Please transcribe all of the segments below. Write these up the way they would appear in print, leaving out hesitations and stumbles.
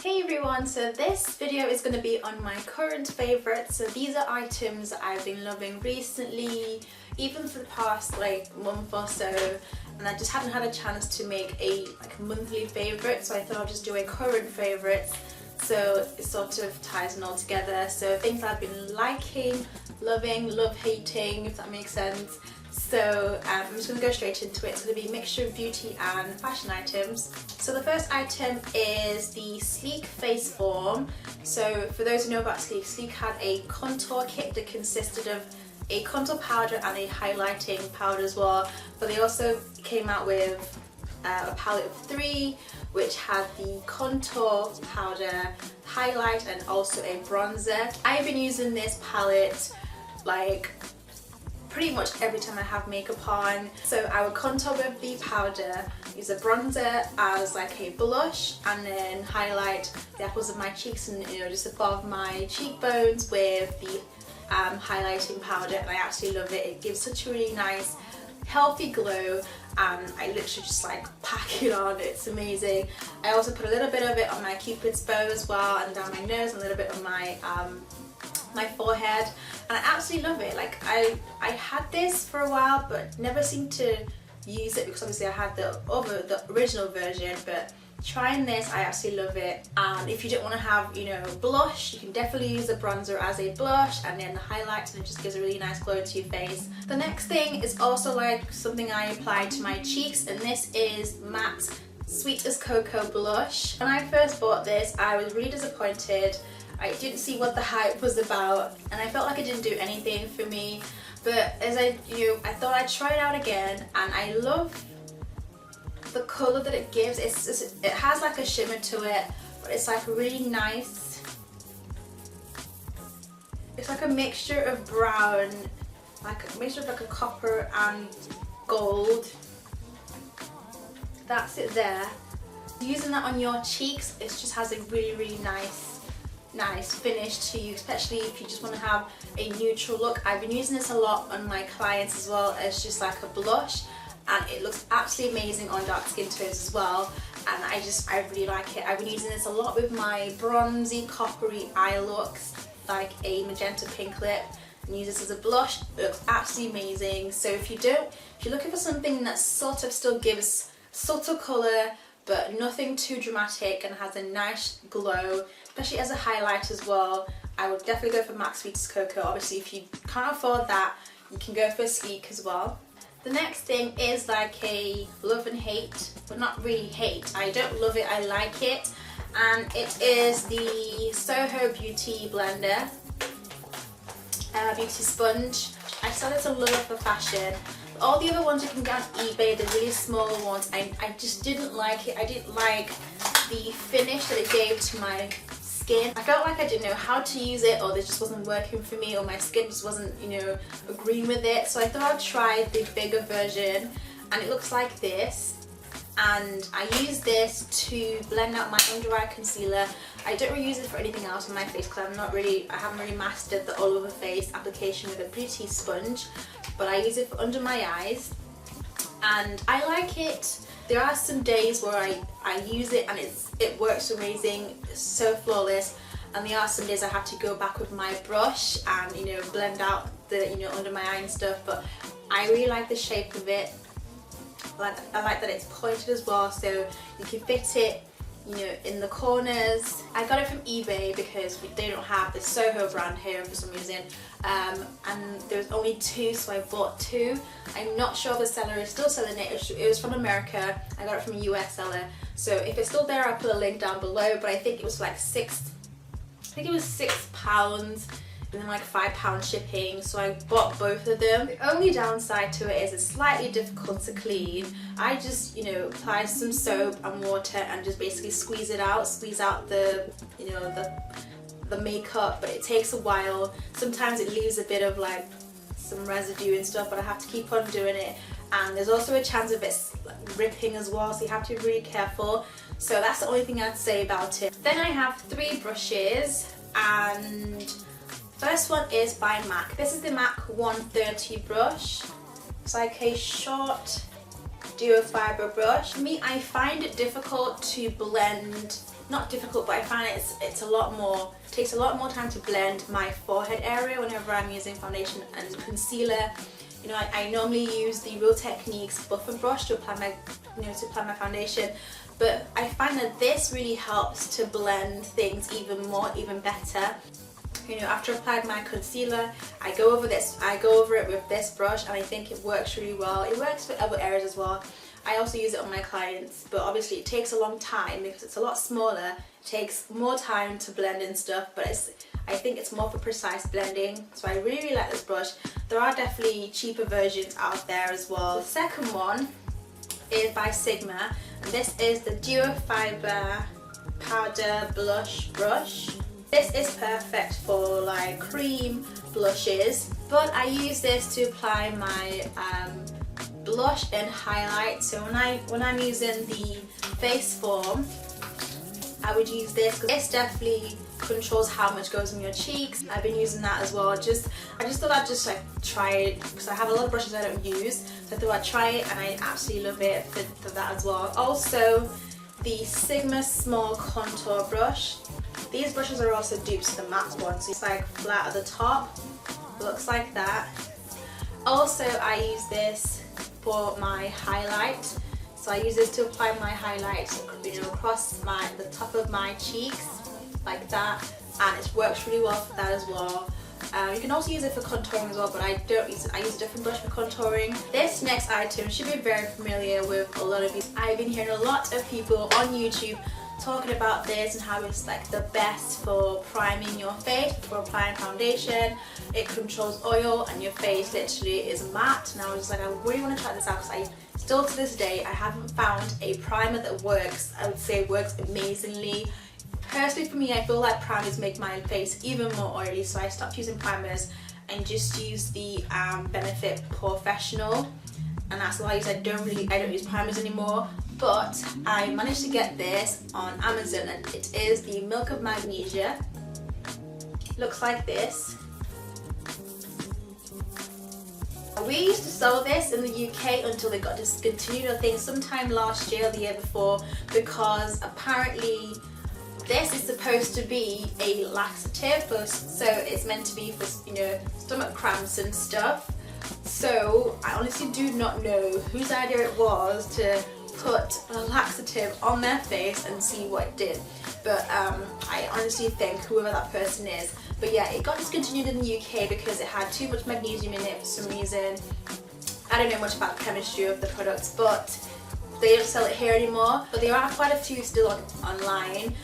Hey everyone, so this video is going to be on my current favourites. So these are items that I've been loving recently, even for the past month or so, and I just haven't had a chance to make a monthly favourite, so I thought I'd just do a current favourites, so it sort of ties it all together. So things I've been liking, loving, love hating, if that makes sense. So I'm just going to go straight into it. It's going to be a mixture of beauty and fashion items. So the first item is the Sleek Face Form. So for those who know about Sleek, Sleek had a contour kit that consisted of a contour powder and a highlighting powder as well. But they also came out with a palette of 3, which had the contour powder, highlight, and also a bronzer. I've been using this palette pretty much every time I have makeup on. So I would contour with the powder, use a bronzer as a blush, and then highlight the apples of my cheeks and just above my cheekbones with the highlighting powder, and I absolutely love it. It gives such a really nice healthy glow, and I literally just pack it on. It's amazing. I also put a little bit of it on my cupid's bow as well, and down my nose, and a little bit on my my forehead, and I absolutely love it. I had this for a while but never seemed to use it because obviously I had the original version, but trying this, I absolutely love it. And if you don't want to have blush, you can definitely use the bronzer as a blush and then the highlights, and it just gives a really nice glow to your face. The next thing is also something I apply to my cheeks, and this is MAC's Sweet as Cocoa blush. When I first bought this, I was really disappointed. I didn't see what the hype was about, and I felt like it didn't do anything for me. But as I thought I'd try it out again, and I love the colour that it gives. It has a shimmer to it, but it's really nice. It's a mixture of brown, a mixture of a copper and gold. That's it there. Using that on your cheeks, it just has a really nice finish to you, especially if you just want to have a neutral look. I've been using this a lot on my clients as well as just a blush, and it looks absolutely amazing on dark skin tones as well, and I really like it. I've been using this a lot with my bronzy coppery eye looks, like a magenta pink lip, and use this as a blush. It looks absolutely amazing. So if you're looking for something that sort of still gives subtle colour but nothing too dramatic and has a nice glow, especially as a highlight as well, I would definitely go for MAC's Sweet as Cocoa. Obviously if you can't afford that, you can go for Sleek as well. The next thing is a love and hate, but not really hate. I don't love it, I like it, and it is the Soho Beauty Blender, Beauty Sponge. I started to love it for fashion. All the other ones you can get on eBay, the really small ones, I just didn't like it. I didn't like the finish that it gave to my skin. I felt like I didn't know how to use it, or this just wasn't working for me, or my skin just wasn't, agreeing with it. So I thought I'd try the bigger version, and it looks like this. And I use this to blend out my under eye concealer. I don't really use it for anything else on my face because I haven't really mastered the all over face application with a beauty sponge, but I use it for under my eyes, and I like it. There are some days where I use it and it works amazing, it's so flawless, and there are some days I have to go back with my brush and blend out the under my eye and stuff. But I really like the shape of it. I like that it's pointed as well, so you can fit it in the corners. I got it from eBay because they don't have the Soho brand here for some reason, and there's only 2, so I bought 2. I'm not sure if the seller is still selling it. It was from America. I got it from a US seller, so if it's still there, I'll put a link down below. But I think it was £6, and then £5 shipping, so I bought both of them. The only downside to it is it's slightly difficult to clean. I just apply some soap and water and just basically squeeze out the the makeup, but it takes a while. Sometimes it leaves a bit of some residue and stuff, but I have to keep on doing it, and there's also a chance of it ripping as well, so you have to be really careful. So that's the only thing I'd say about it. Then I have 3 brushes, and first one is by MAC. This is the MAC 130 brush. It's a short duo fiber brush. For me, I find it difficult to blend not difficult, but I find it's a lot more, takes a lot more time to blend my forehead area whenever I'm using foundation and concealer. You know, I normally use the Real Techniques buffer brush to apply my foundation, but I find that this really helps to blend things even more, even better. You know, after I've applied my concealer, I go over it with this brush, and I think it works really well. It works for other areas as well. I also use it on my clients, but obviously it takes a long time because it's a lot smaller. It takes more time to blend and stuff, but I think it's more for precise blending. So I really, really like this brush. There are definitely cheaper versions out there as well. The second one is by Sigma, and this is the Duo Fiber Powder Blush Brush. This is perfect for like cream blushes, but I use this to apply my blush and highlight. So when I'm using the face form, I would use this because this definitely controls how much goes on your cheeks. I've been using that as well. I just thought I'd just like try it because I have a lot of brushes I don't use, so I thought I'd try it, and I absolutely love it for that as well. Also, the Sigma Small Contour Brush. These brushes are also dupes to the matte one, so it's like flat at the top, looks like that. Also, I use this for my highlight. So I use this to apply my highlight, you know, across the top of my cheeks, like that, and it works really well for that as well. You can also use it for contouring as well, but I don't use it. I use a different brush for contouring. This next item should be very familiar with a lot of you. I've been hearing a lot of people on YouTube talking about this and how it's like the best for priming your face before applying foundation. It controls oil and your face literally is matte. And I was just like, I really want to try this out because I still to this day I haven't found a primer that works. I would say works amazingly. Personally for me, I feel like primers make my face even more oily, so I stopped using primers and just use the Benefit Professional, and that's all I use. I don't use primers anymore. But I managed to get this on Amazon, and it is the Milk of Magnesia. Looks like this. We used to sell this in the UK until they got discontinued, I think sometime last year or the year before, because apparently this is supposed to be a laxative, so it's meant to be for, you know, stomach cramps and stuff. So I honestly do not know whose idea it was to put a laxative on their face and see what it did, but I honestly think whoever that person is. But yeah, it got discontinued in the UK because it had too much magnesium in it for some reason. I don't know much about the chemistry of the products, but they don't sell it here anymore. But there are quite a few still online,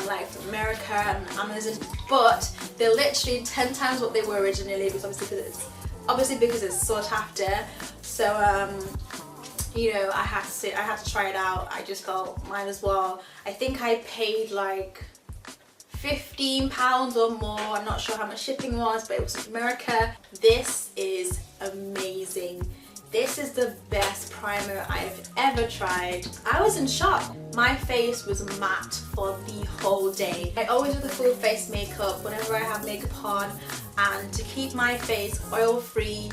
like from America and Amazon, but they're literally 10 times what they were originally, because obviously because it's sought after. So you know, I had to try it out. I just felt might as well. I think I paid like £15 or more. I'm not sure how much shipping was, but it was from America. This is amazing. This is the best primer I've ever tried. I was in shock. My face was matte for the whole day. I always do the full face makeup whenever I have makeup on, and to keep my face oil free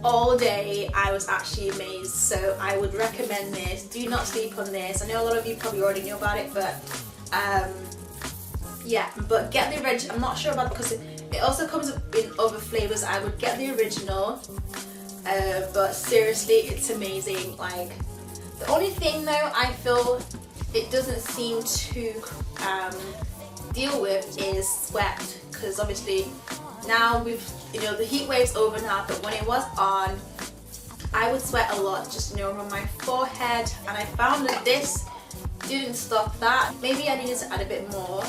all day, I was actually amazed. So I would recommend this. Do not sleep on this. I know a lot of you probably already know about it, but yeah, but get the original. I'm not sure about it because it also comes in other flavors. I would get the original, but seriously, it's amazing. Like, the only thing though I feel it doesn't seem to deal with is sweat, because obviously now you know, the heat wave's over now, but when it was on, I would sweat a lot, just, you know, on my forehead, and I found that this didn't stop that. Maybe I needed to add a bit more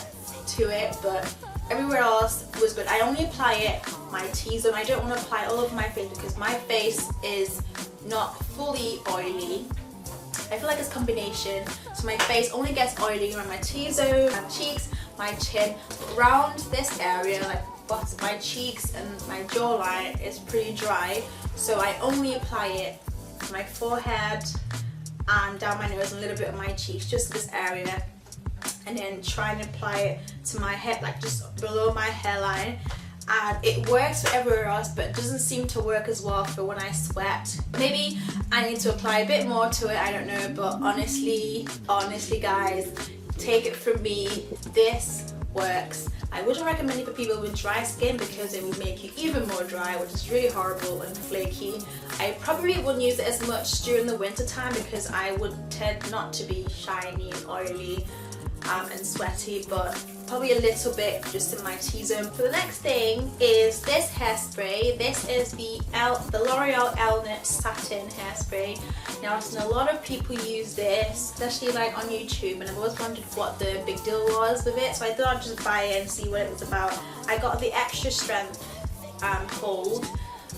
to it, but everywhere else was good. I only apply it my T-zone. I don't want to apply all over my face because my face is not fully oily. I feel like it's a combination, so my face only gets oily around my T-zone, my cheeks, my chin. Around this area, like my cheeks and my jawline, is pretty dry, so I only apply it to my forehead and down my nose and a little bit of my cheeks, just this area, and then try and apply it to my head, like just below my hairline. And it works for everywhere else, but it doesn't seem to work as well for when I sweat. Maybe I need to apply a bit more to it, I don't know, but honestly guys, take it from me, this works. I wouldn't recommend it for people with dry skin because it would make you even more dry, which is really horrible and flaky. I probably wouldn't use it as much during the winter time because I would tend not to be shiny and oily and sweaty, but probably a little bit just in my T-zone. So the next thing is this hairspray. This is the L'Oreal Elnett Satin Hairspray. Now I've seen a lot of people use this, especially like on YouTube, and I've always wondered what the big deal was with it, so I thought I'd just buy it and see what it was about. I got the extra strength hold,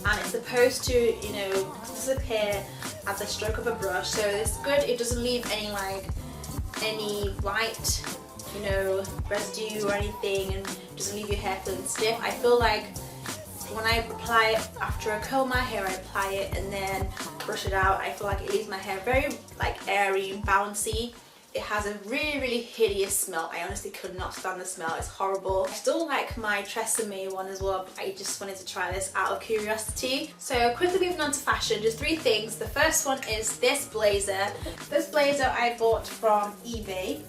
and it's supposed to, you know, disappear at the stroke of a brush, so it's good. It doesn't leave any white, you know, residue or anything, and doesn't leave your hair feeling stiff. I feel like when I apply it after I comb my hair, I apply it and then brush it out. I feel like it leaves my hair very like airy and bouncy. It has a really hideous smell. I honestly could not stand the smell. It's horrible. I still like my Tresemme one as well, but I just wanted to try this out of curiosity. So quickly moving on to fashion, just 3 things. The first one is this blazer. This blazer I bought from eBay,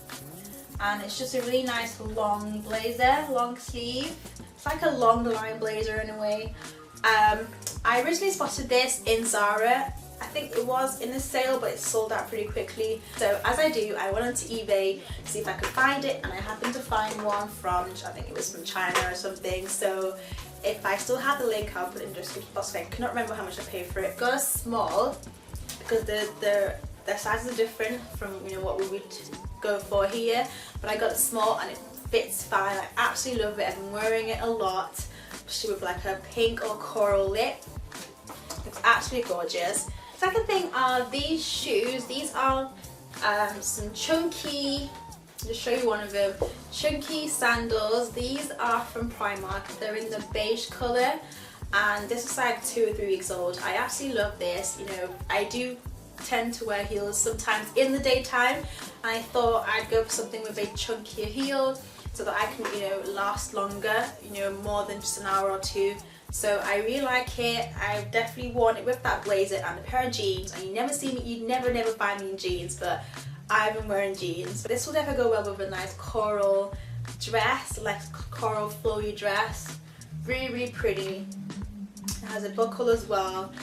and it's just a really nice long blazer, long sleeve. It's like a long line blazer in a way. I originally spotted this in Zara. I think it was in a sale, but it sold out pretty quickly. So as I do, I went onto eBay to see if I could find it, and I happened to find one from, I think it was from China or something. So if I still have the link, I'll put it in the description box. I cannot remember how much I paid for it. Got a small because the sizes are different from, you know, what we would go for here. But I got a small and it fits fine. I absolutely love it. I've been wearing it a lot, especially with like a pink or coral lip. It's absolutely gorgeous. Second thing are these shoes. These are some chunky, I'll just show you one of them, chunky sandals. These are from Primark. They're in the beige colour, and this is like 2 or 3 weeks old. I absolutely love this. You know, I do tend to wear heels sometimes in the daytime, and I thought I'd go for something with a chunkier heel so that I can, you know, last longer, you know, more than just an hour or 2. So I really like it. I've definitely worn it with that blazer and a pair of jeans, and you never find me in jeans, but I've been wearing jeans. This will definitely go well with a nice coral dress, like coral flowy dress. Really pretty. It has a buckle as well,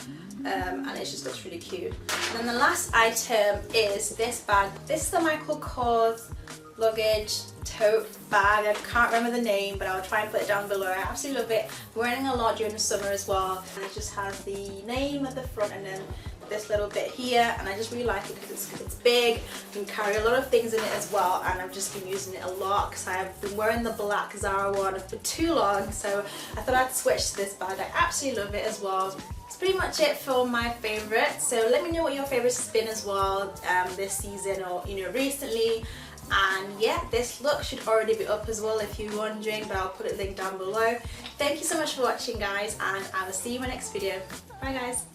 and it just looks really cute. And then the last item is this bag. This is a Michael Kors luggage tote bag. I can't remember the name, but I'll try and put it down below. I absolutely love it. I'm wearing a lot during the summer as well, and it just has the name at the front and then this little bit here, and I just really like it because it's big. You can carry a lot of things in it as well, and I've just been using it a lot because I've been wearing the black Zara one for too long, so I thought I'd switch to this bag. I absolutely love it as well. That's pretty much it for my favourites. So let me know what your favourites has been as well this season, or, you know, recently. And yeah, this look should already be up as well if you're wondering, but I'll put it linked down below. Thank you so much for watching, guys, and I will see you in my next video. Bye guys.